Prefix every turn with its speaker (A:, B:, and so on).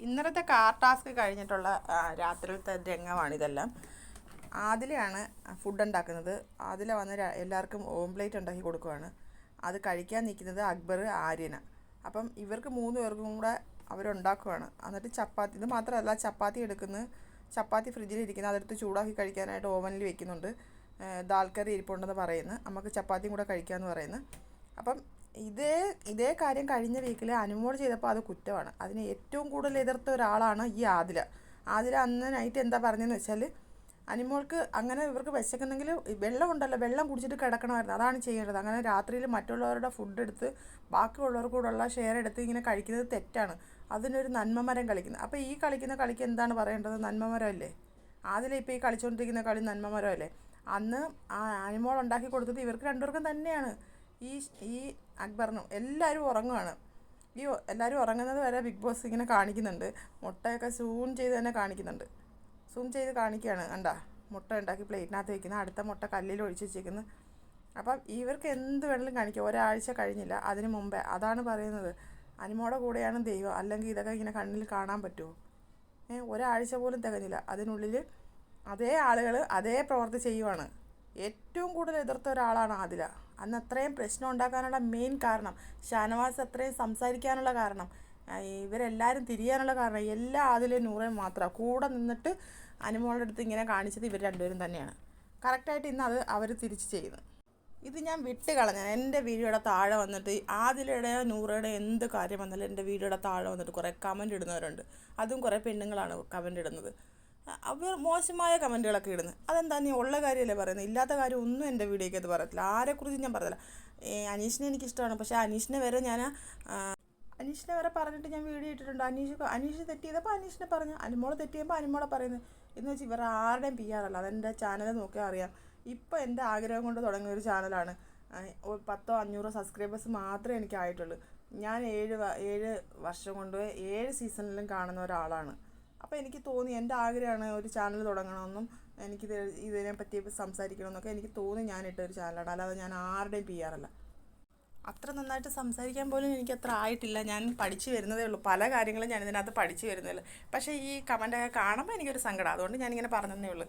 A: ഇന്നലത്തെ car task കഴിഞ്ഞിട്ടുള്ള രാത്രിയിലത്തെ രംഗമാണിതെല്ലാം. ആദിലയാണ് food ഉണ്ടാക്കുന്നത്. ആദില വന്ന് എല്ലാവർക്കും ഓംപ്ലേറ്റ് ഉണ്ടാക്കി കൊടുക്കുവാണ്. അത് കഴിക്കാൻ നിൽക്കുന്നത് അക്ബർ, ആര്യന. അപ്പം ഇവർക്ക് 3 പേർക്കും കൂടെ അവരുണ്ടാക്കുവാണ്. എന്നിട്ട് ചപ്പാത്തി, ഇത് മാത്രമല്ല ചപ്പാത്തി എടുക്കുന്നത്, ചപ്പാത്തി ഫ്രിഡ്ജിലിരിക്കുന്നത് അതെടുത്ത് ചൂടാക്കി കഴിക്കാനായിട്ട് ഓവനിൽ വെക്കുന്നുണ്ട്. ദാൽ കറി ഇരിപ്പുണ്ടെന്ന് പറയുന്നു, നമുക്ക് ചപ്പാത്തിയും കൂടെ കഴിക്കാമെന്ന് പറയുന്നു. അപ്പം ഇതേ കാര്യം കഴിഞ്ഞ വീക്കിൽ അനുമോൾ ചെയ്തപ്പോൾ അത് കുറ്റമാണ്. അതിന് ഏറ്റവും കൂടുതൽ എതിർത്ത ഒരാളാണ് ഈ ആദില. അന്ന് നൈറ്റ് എന്താ പറഞ്ഞതെന്ന് വെച്ചാൽ, അനുമോൾക്ക് അങ്ങനെ ഇവർക്ക് വിശക്കുന്നെങ്കിൽ വെള്ളം ഉണ്ടല്ലോ, വെള്ളം കുടിച്ചിട്ട് കിടക്കണമായിരുന്നു, അതാണ് ചെയ്യേണ്ടത്. അങ്ങനെ രാത്രിയിൽ മറ്റുള്ളവരുടെ ഫുഡ് എടുത്ത് ബാക്കിയുള്ളവർക്കൂടുള്ള ഷെയർ എടുത്ത് ഇങ്ങനെ കഴിക്കുന്നത് തെറ്റാണ്. അതിനൊരു നന്മമരം കളിക്കുന്നത്. അപ്പോൾ ഈ കളിക്കുന്ന കളിക്ക് എന്താണ് പറയേണ്ടത്? നന്മമരമല്ലേ? ആദില ഇപ്പോൾ ഈ കളിച്ചുകൊണ്ടിരിക്കുന്ന കളി നന്മമരമല്ലേ? അന്ന് അനുമോൾ ഉണ്ടാക്കി കൊടുത്തത് ഇവർക്ക് 2 പേർക്കും തന്നെയാണ്. ഈ അക്ബറിനും എല്ലാവരും ഉറങ്ങുവാണ്. എല്ലാവരും ഉറങ്ങുന്നത് വരെ ബിഗ് ബോസ് ഇങ്ങനെ കാണിക്കുന്നുണ്ട്. മുട്ടയൊക്കെ സൂം ചെയ്ത് തന്നെ കാണിക്കുന്നുണ്ട്. സൂം ചെയ്ത് കാണിക്കുകയാണ്. കണ്ടാ, മുട്ട ഉണ്ടാക്കി പ്ലേറ്റിനകത്ത് വയ്ക്കുന്നത്, അടുത്ത മുട്ട കല്ലിൽ ഒഴിച്ച് വെച്ചേക്കുന്നത്. അപ്പം ഇവർക്ക് എന്ത് വേണമെങ്കിലും കാണിക്കാം. ഒരാഴ്ച കഴിഞ്ഞില്ല, അതിന് മുമ്പേ. അതാണ് പറയുന്നത്, അനുമോടെ കൂടെയാണ് ദൈവം, അല്ലെങ്കിൽ ഇതൊക്കെ ഇങ്ങനെ കണ്ണിൽ കാണാൻ പറ്റുമോ? ഒരാഴ്ച പോലും തികഞ്ഞില്ല, അതിനുള്ളിൽ അതേ ആളുകൾ അതേ പ്രവൃത്തി ചെയ്യുവാണ്. ഏറ്റവും കൂടുതൽ എതിർത്ത ഒരാളാണ് ആദില. അന്ന് അത്രയും പ്രശ്നം ഉണ്ടാക്കാനുള്ള മെയിൻ കാരണം, ഷാനവാസ് അത്രയും സംസാരിക്കാനുള്ള കാരണം, ഇവരെല്ലാവരും തിരിയാനുള്ള കാരണം എല്ലാ ആദിലയും നൂറേയും മാത്രമാണ്. കൂടെ നിന്നിട്ട് അനുമോളുടെ അടുത്ത് ഇങ്ങനെ കാണിച്ചത് ഇവർ 2 പേരും തന്നെയാണ്. കറക്റ്റായിട്ട് ഇന്ന് അത് അവർ തിരിച്ച് ചെയ്യുന്നു. ഇത് ഞാൻ വിട്ട് കളഞ്ഞാൽ എൻ്റെ വീഡിയോയുടെ താഴെ വന്നിട്ട് ആദിലയുടെയോ നൂറയുടെയോ എന്ത് കാര്യം വന്നാലും എൻ്റെ വീഡിയോയുടെ താഴെ വന്നിട്ട് കുറേ കമൻറ്റ് ഇടുന്നവരുണ്ട്. അതും കുറേ പെണ്ണുങ്ങളാണ് കമൻറ്റ് ഇടുന്നത്. അവർ മോശമായ കമൻറ്റുകളൊക്കെ ഇടുന്നത്. അതെന്താ, നീ ഉള്ള കാര്യമല്ലേ പറയുന്നത്? ഇല്ലാത്ത കാര്യം ഒന്നും എൻ്റെ വീഡിയോയ്ക്ക് അത് പറയത്തില്ല, ആരെക്കുറിച്ച് ഞാൻ പറയത്തില്ല. അനീഷിനെ എനിക്കിഷ്ടമാണ്, പക്ഷേ അനീഷിനെ വരെ പറഞ്ഞിട്ട് ഞാൻ വീഡിയോ ഇട്ടിട്ടുണ്ട്. അനീഷ് തെറ്റിയതപ്പോൾ അനീഷിനെ പറഞ്ഞു, അനുമോളെ തെറ്റിയപ്പോൾ അനുമോളെ പറയുന്നത്. എന്ന് വെച്ചാൽ ഇവർ ആരുടെയും PR അല്ല. അതെൻ്റെ ചാനൽ നോക്കിയാൽ അറിയാം. ഇപ്പോൾ എൻ്റെ ആഗ്രഹം കൊണ്ട് തുടങ്ങിയ ഒരു ചാനലാണ്. 100-500 സബ്സ്ക്രൈബേഴ്സ് മാത്രമേ എനിക്കായിട്ടുള്ളൂ. ഞാൻ 7 വർഷം കൊണ്ട് 7 സീസണിലും കാണുന്ന ഒരാളാണ്. അപ്പോൾ എനിക്ക് തോന്നി, എൻ്റെ ആഗ്രഹമാണ് ഒരു ചാനൽ തുടങ്ങണമെന്നും ഇതിനെപ്പറ്റി സംസാരിക്കണമെന്നൊക്കെ എനിക്ക് തോന്നി. ഞാനിട്ടൊരു ചാനലാണ്, അല്ലാതെ ഞാൻ ആരുടെയും PR അല്ല. അത്ര നന്നായിട്ട് സംസാരിക്കാൻ പോലും എനിക്ക് അത്ര ആയിട്ടില്ല. ഞാൻ പഠിച്ചു വരുന്നതേ ഉള്ളൂ. പല കാര്യങ്ങളും ഞാൻ ഇതിനകത്ത് പഠിച്ചു വരുന്നതേ ഉള്ളൂ. പക്ഷേ ഈ കമൻറ്റൊക്കെ കാണുമ്പോൾ എനിക്കൊരു സങ്കടം, അതുകൊണ്ട് ഞാനിങ്ങനെ പറഞ്ഞതേ ഉള്ളൂ.